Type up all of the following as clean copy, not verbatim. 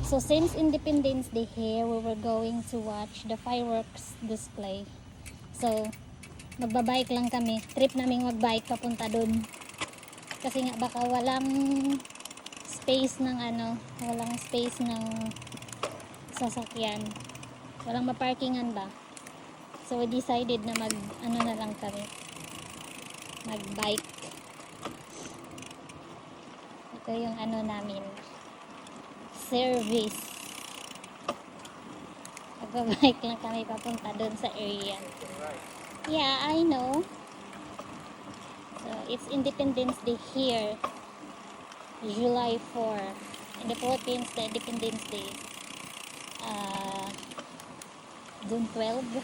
So since Independence Day here, we were going to watch the fireworks display. So magbabike lang kami. Trip naming magbike papunta dun. Kasi nga baka walang space ng walang space ng sasakyan. Walang maparkingan ba? So we decided na na lang kami. Magbike. Ito yung namin. Service. Magbabike lang kami papunta doon sa area. Yeah, I know. So, it's Independence Day here. July 4. In the Philippines, the Independence Day. June 12.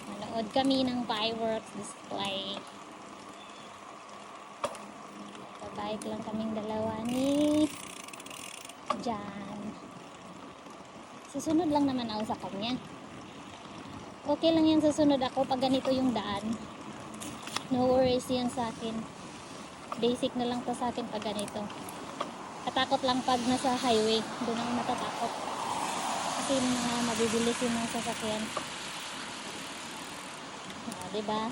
Manood kami ng fireworks display. Bike lang kaming dalawa ni Jan. Susunod lang naman ako sa kanya. Okay lang yan, susunod ako pag ganito yung daan. No worries yan sa akin. Basic na lang to sa akin pag ganito. Katakot lang pag nasa highway. Doon ako matatakot. Kasi mga mabibilis yung mga sasakyan. Diba?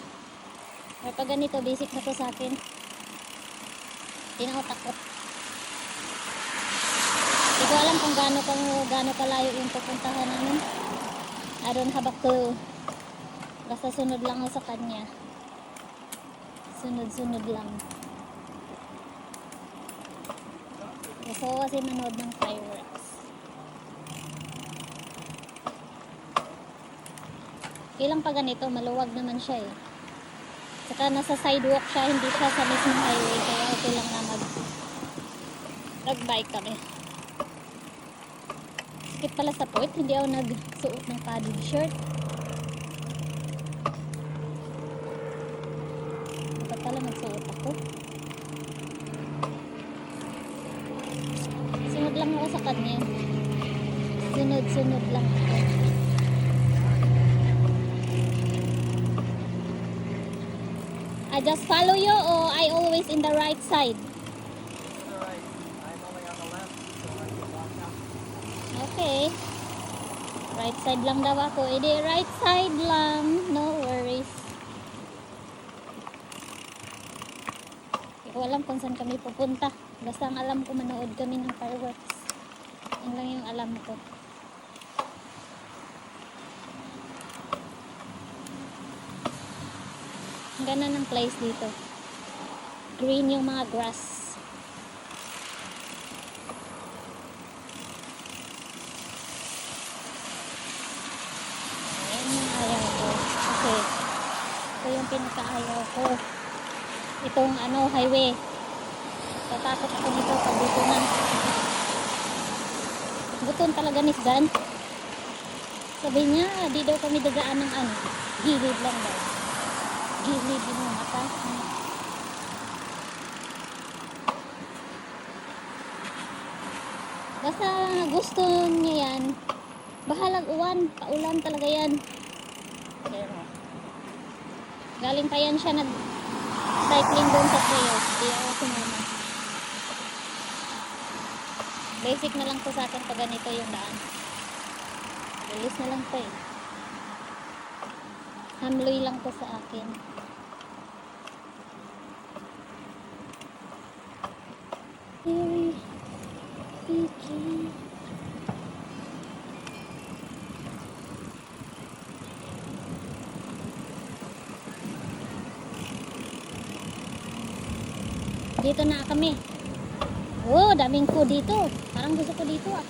Or pag ganito, basic na to sa akin. Hindi na ako takot. Hindi ko alam kung gaano kalayo yung pupuntahan namin. I don't have a clue. Basta sunod lang ako sa kanya. Sunod lang. Gusto ko kasi manood ng fireworks. Ilang pa ganito, maluwag naman siya eh. Saka nasa sidewalk siya, hindi siya sa mismong highway. Kaya okay lang na nag-bike kami. Skip pala sa point, hindi ako nagsuot ng padded shirt. Dapat pala nagsuot ako. Sunod lang ako sa kanya. Sunod lang ako. I just follow you or I always in the right side? Alright, I'm only on the left, so I can walk out. Okay. Right side lang daw ako. Edi right side lang. No worries. Hindi ko alam kung saan kami pupunta. Basta ang alam ko manood kami ng fireworks. Yan lang yung alam ko. Ang ganda ng place dito. Green yung mga grass. Ayan yung ayaw ko. Kasi ito yung pinakaayaw ko. Itong highway. Tatakot ako nito pag butunan. Buton talaga ni Dan. Sabi niya, di daw kami dadaan ng gilid lang daw. Gilid yung mata. Basta gusto niya yan. Bahalag uwan. Paulan talaga yan. Pero, galing pa yan siya nag-cycling doon sa trail. Di ako sumama. Basic na lang to sa akin pag ganito yung daan. Release na lang to eh. Hamloy lang to sa akin. Very picky. Dito na kami. Oh, daming ko dito. Parang gusto ko dito ah.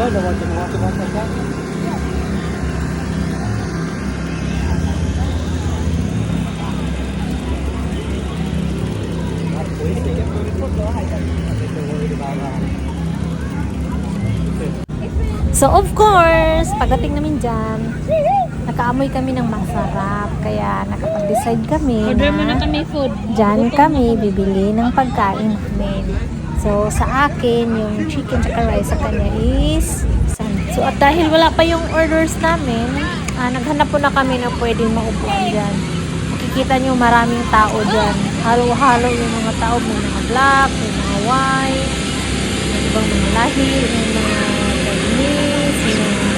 know the one can walk about like that. Police, they get voted for. I think they're worried about So of course, pagdating namin dyan, nakaamoy kami ng masarap. Kaya nakapag-decide kami na kami food. dyan kami bibili ng pagkain namin. So sa akin, yung chicken tsaka rice sa kanya is so at dahil wala pa yung orders namin, naghanap po na kami na pwedeng maupuan dyan. Makikita nyo maraming tao dyan. Halo-halo yung mga tao. May mga black, may mga white, may ibang mga lahi, may mga Chinese, may mga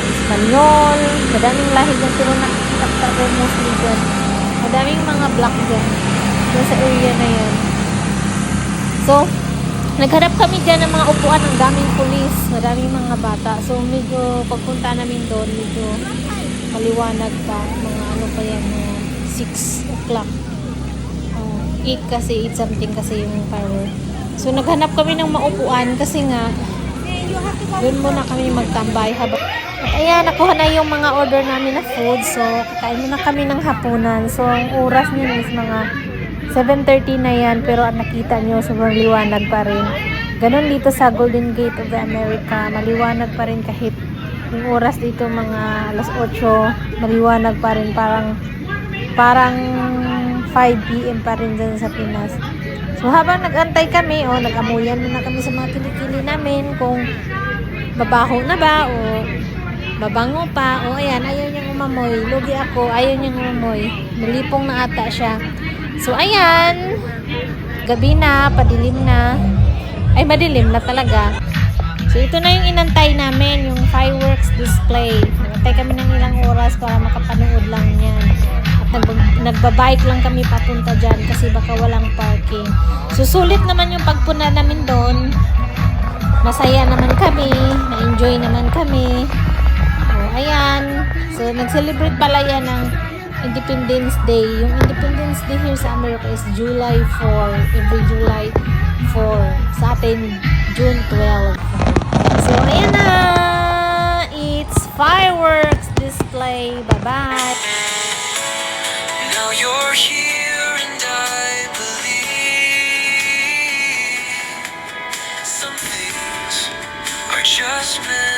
Espanyol. Madaming lahi dyan. Pero nakikita ko talaga mostly dyan. Madaming mga black dyan. Dyan sa area na yan. So, nagharap kami dyan ng mga upuan. Ang daming pulis. Madaming mga bata. So, medyo pagpunta namin doon, medyo maliwanag pa. Mga ano pa yan, 6 o'clock. 8 kasi, 8 something kasi yung firework. So, naghanap kami ng maupuan kasi nga, doon muna kami magtambay. At ayan, nakuha na yung mga order namin na food. So, kakain muna kami ng hapunan. So, ang oras nyo is mga 7:30 na yan. Pero ang nakita nyo, sobrang liwanag pa rin. Ganon dito sa Golden Gate of the America. Maliwanag pa rin kahit yung oras dito mga alas 8. Maliwanag pa rin. Parang 5 p.m. pa rin dyan sa Pinas. So, habang nag-antay kami, nag-amuyan muna kami sa mga kilikili namin kung babaho na ba o mabango pa. Ayan, ayaw niyang umamoy. Lugi ako, ayaw niyang umamoy. Nalipong na ata siya. So, ayan. Gabi na, padilim na. Ay, madilim na talaga. So, ito na yung inantay namin, yung fireworks display. Nagantay kami ng ilang oras para makapanood lang yan. Nagbabike lang kami papunta dyan kasi baka walang parking. Susulit naman yung pagpuna namin doon. Masaya naman kami. Na-enjoy naman kami. Ayan. So, nag-celebrate pala yan ng Independence Day. Yung Independence Day here sa America is July 4. Every July 4. Sa atin, June 12. So, ayan na. It's fireworks display. Bye-bye. Now you're here and I believe some things are just meant